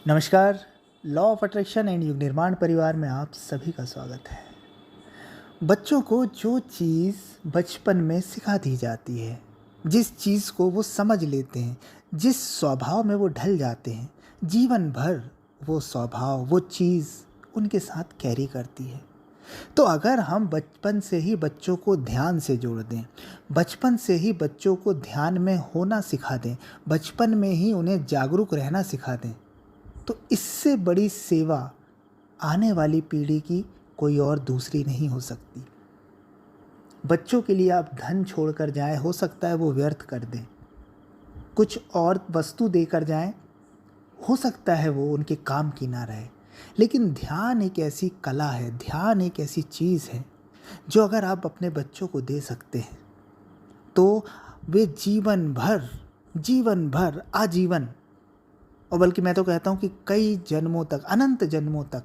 नमस्कार। Law of attraction and युग निर्माण परिवार में आप सभी का स्वागत है। बच्चों को जो चीज़ बचपन में सिखा दी जाती है, जिस चीज़ को वो समझ लेते हैं, जिस स्वभाव में वो ढल जाते हैं, जीवन भर वो स्वभाव, वो चीज़ उनके साथ कैरी करती है। तो अगर हम बचपन से ही बच्चों को ध्यान से जोड़ दें, बचपन से ही बच्चों को ध्यान में होना सिखा दें, बचपन में ही उन्हें जागरूक रहना सिखा दें, तो इससे बड़ी सेवा आने वाली पीढ़ी की कोई और दूसरी नहीं हो सकती। बच्चों के लिए आप धन छोड़कर जाएं, हो सकता है वो व्यर्थ कर दें। कुछ और वस्तु देकर जाएं, हो सकता है वो उनके काम की ना रहे। लेकिन ध्यान एक ऐसी कला है, ध्यान एक ऐसी चीज़ है जो अगर आप अपने बच्चों को दे सकते हैं तो वे जीवन भर आजीवन, और बल्कि मैं तो कहता हूँ कि कई जन्मों तक, अनंत जन्मों तक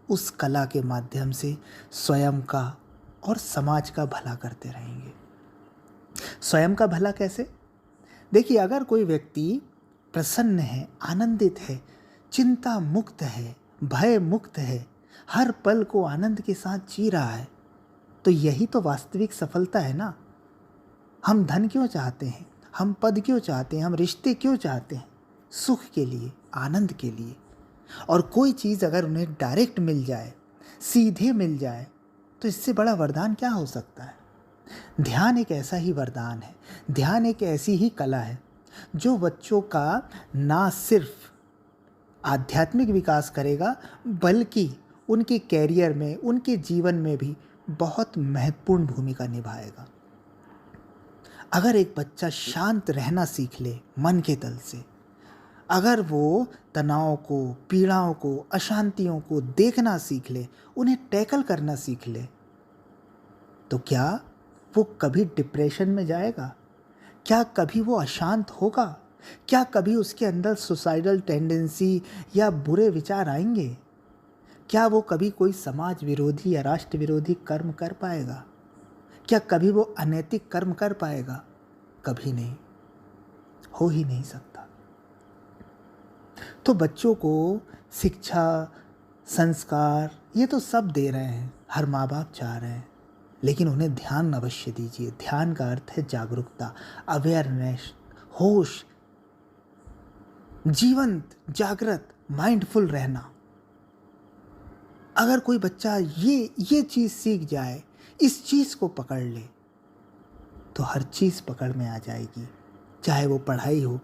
उस कला के माध्यम से स्वयं का और समाज का भला करते रहेंगे। स्वयं का भला कैसे? देखिए, अगर कोई व्यक्ति प्रसन्न है, आनंदित है, चिंता मुक्त है, भय मुक्त है, हर पल को आनंद के साथ जी रहा है, तो यही तो वास्तविक सफलता है ना। हम धन क्यों चाहते हैं, हम पद क्यों चाहते हैं, हम रिश्ते क्यों चाहते हैं? सुख के लिए, आनंद के लिए। और कोई चीज़ अगर उन्हें डायरेक्ट मिल जाए, सीधे मिल जाए, तो इससे बड़ा वरदान क्या हो सकता है? ध्यान एक ऐसा ही वरदान है, ध्यान एक ऐसी ही कला है जो बच्चों का ना सिर्फ आध्यात्मिक विकास करेगा, बल्कि उनके कैरियर में, उनके जीवन में भी बहुत महत्वपूर्ण भूमिका निभाएगा। अगर एक बच्चा शांत रहना सीख ले मन के तल से, अगर वो तनाव को, पीड़ाओं को, अशांतियों को देखना सीख ले, उन्हें टैकल करना सीख ले, तो क्या वो कभी डिप्रेशन में जाएगा? क्या कभी वो अशांत होगा? क्या कभी उसके अंदर सुसाइडल टेंडेंसी या बुरे विचार आएंगे? क्या वो कभी कोई समाज विरोधी या राष्ट्र विरोधी कर्म कर पाएगा? क्या कभी वो अनैतिक कर्म कर पाएगा? कभी नहीं, हो ही नहीं सकता। तो बच्चों को शिक्षा, संस्कार ये तो सब दे रहे हैं, हर माँ बाप चाह रहे हैं, लेकिन उन्हें ध्यान अवश्य दीजिए। ध्यान का अर्थ है जागरूकता, अवेयरनेस, होश, जीवंत, जागृत, माइंडफुल रहना। अगर कोई बच्चा ये चीज़ सीख जाए, इस चीज़ को पकड़ ले, तो हर चीज़ पकड़ में आ जाएगी। चाहे वो पढ़ाई हो,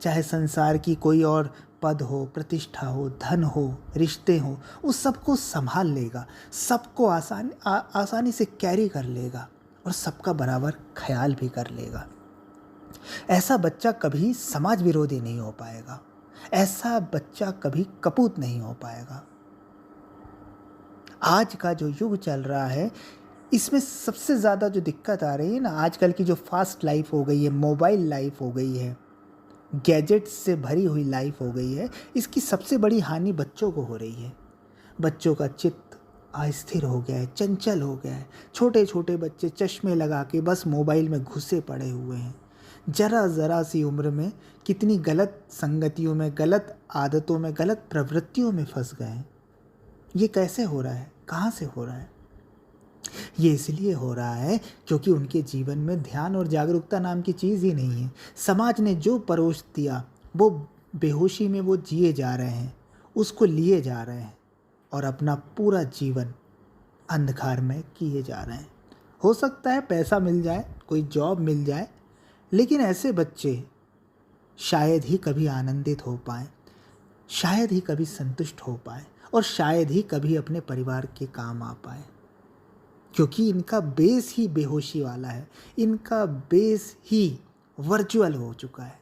चाहे संसार की कोई और पद हो, प्रतिष्ठा हो, धन हो, रिश्ते हो, उस सबको संभाल लेगा, सबको आसानी से कैरी कर लेगा और सबका बराबर ख्याल भी कर लेगा। ऐसा बच्चा कभी समाज विरोधी नहीं हो पाएगा, ऐसा बच्चा कभी कपूत नहीं हो पाएगा। आज का जो युग चल रहा है, इसमें सबसे ज़्यादा जो दिक्कत आ रही है ना, आजकल की जो फास्ट लाइफ हो गई है, मोबाइल लाइफ हो गई है, गैजेट्स से भरी हुई लाइफ हो गई है, इसकी सबसे बड़ी हानि बच्चों को हो रही है। बच्चों का चित्त अस्थिर हो गया है, चंचल हो गया है। छोटे छोटे बच्चे चश्मे लगा के बस मोबाइल में घुसे पड़े हुए हैं। ज़रा सी उम्र में कितनी गलत संगतियों में, गलत आदतों में, गलत प्रवृत्तियों में फंस गए हैं। ये कैसे हो रहा है, कहाँ से हो रहा है? ये इसलिए हो रहा है क्योंकि उनके जीवन में ध्यान और जागरूकता नाम की चीज़ ही नहीं है। समाज ने जो परोस दिया, वो बेहोशी में वो जिए जा रहे हैं, उसको लिए जा रहे हैं और अपना पूरा जीवन अंधकार में किए जा रहे हैं। हो सकता है पैसा मिल जाए, कोई जॉब मिल जाए, लेकिन ऐसे बच्चे शायद ही कभी आनंदित हो पाएँ, शायद ही कभी संतुष्ट हो पाएँ और शायद ही कभी अपने परिवार के काम आ पाए, क्योंकि इनका बेस ही बेहोशी वाला है, इनका बेस ही वर्चुअल हो चुका है।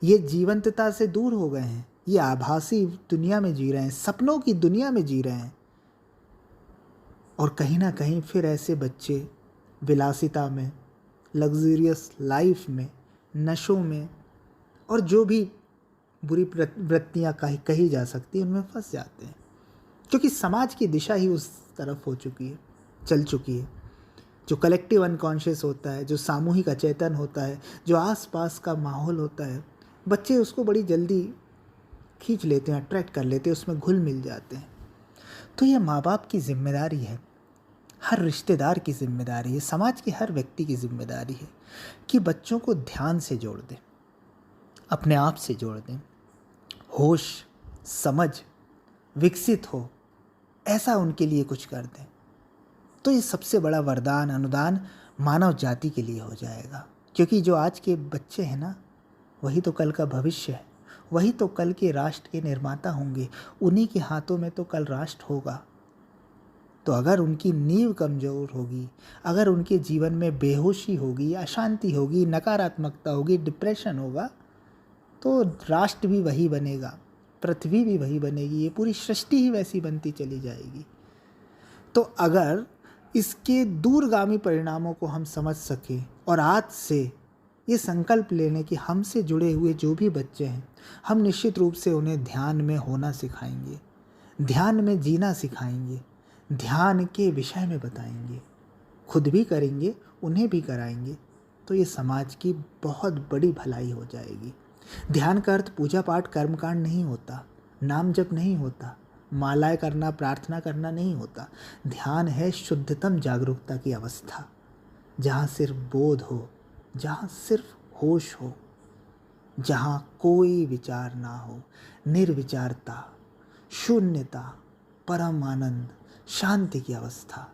ये जीवंतता से दूर हो गए हैं, ये आभासी दुनिया में जी रहे हैं, सपनों की दुनिया में जी रहे हैं। और कहीं ना कहीं फिर ऐसे बच्चे विलासिता में, लग्जरियस लाइफ में, नशों में और जो भी बुरी वृत्तियाँ कही जा सकती हैं, उनमें फंस जाते हैं, क्योंकि समाज की दिशा ही उस तरफ हो चुकी है, चल चुकी है। जो कलेक्टिव अनकॉन्शियस होता है, जो सामूहिक अचेतन होता है, जो आसपास का माहौल होता है, बच्चे उसको बड़ी जल्दी खींच लेते हैं, अट्रैक्ट कर लेते हैं, उसमें घुल मिल जाते हैं। तो ये माँ बाप की जिम्मेदारी है, हर रिश्तेदार की जिम्मेदारी है, समाज के हर व्यक्ति की जिम्मेदारी है कि बच्चों को ध्यान से जोड़ दें, अपने आप से जोड़ दें, होश समझ विकसित हो, ऐसा उनके लिए कुछ कर दें। तो ये सबसे बड़ा वरदान अनुदान मानव जाति के लिए हो जाएगा, क्योंकि जो आज के बच्चे हैं ना, वही तो कल का भविष्य है, वही तो कल के राष्ट्र के निर्माता होंगे, उन्हीं के हाथों में तो कल राष्ट्र होगा। तो अगर उनकी नींव कमज़ोर होगी, अगर उनके जीवन में बेहोशी होगी, अशांति होगी, नकारात्मकता होगी, डिप्रेशन होगा, तो राष्ट्र भी वही बनेगा, पृथ्वी भी वही बनेगी, ये पूरी सृष्टि ही वैसी बनती चली जाएगी। तो अगर इसके दूरगामी परिणामों को हम समझ सकें और आज से ये संकल्प लेने कि हमसे जुड़े हुए जो भी बच्चे हैं, हम निश्चित रूप से उन्हें ध्यान में होना सिखाएंगे, ध्यान में जीना सिखाएंगे, ध्यान के विषय में बताएंगे, खुद भी करेंगे, उन्हें भी कराएंगे, तो ये समाज की बहुत बड़ी भलाई हो जाएगी। ध्यान का अर्थ पूजा पाठ कर्मकांड नहीं होता, नाम जप नहीं होता, मालाएं करना प्रार्थना करना नहीं होता। ध्यान है शुद्धतम जागरूकता की अवस्था, जहाँ सिर्फ बोध हो, जहाँ सिर्फ होश हो, जहाँ कोई विचार ना हो, निर्विचारता, शून्यता, परम आनंद, शांति की अवस्था।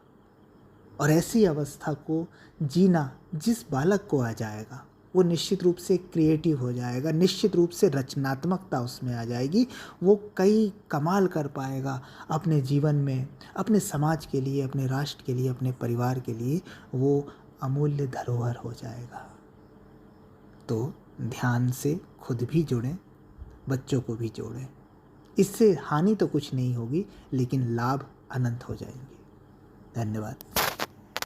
और ऐसी अवस्था को जीना जिस बालक को आ जाएगा, वो निश्चित रूप से क्रिएटिव हो जाएगा, निश्चित रूप से रचनात्मकता उसमें आ जाएगी, वो कई कमाल कर पाएगा अपने जीवन में, अपने समाज के लिए, अपने राष्ट्र के लिए, अपने परिवार के लिए, वो अमूल्य धरोहर हो जाएगा। तो ध्यान से खुद भी जुड़ें, बच्चों को भी जोड़ें। इससे हानि तो कुछ नहीं होगी, लेकिन लाभ अनंत हो जाएंगे। धन्यवाद।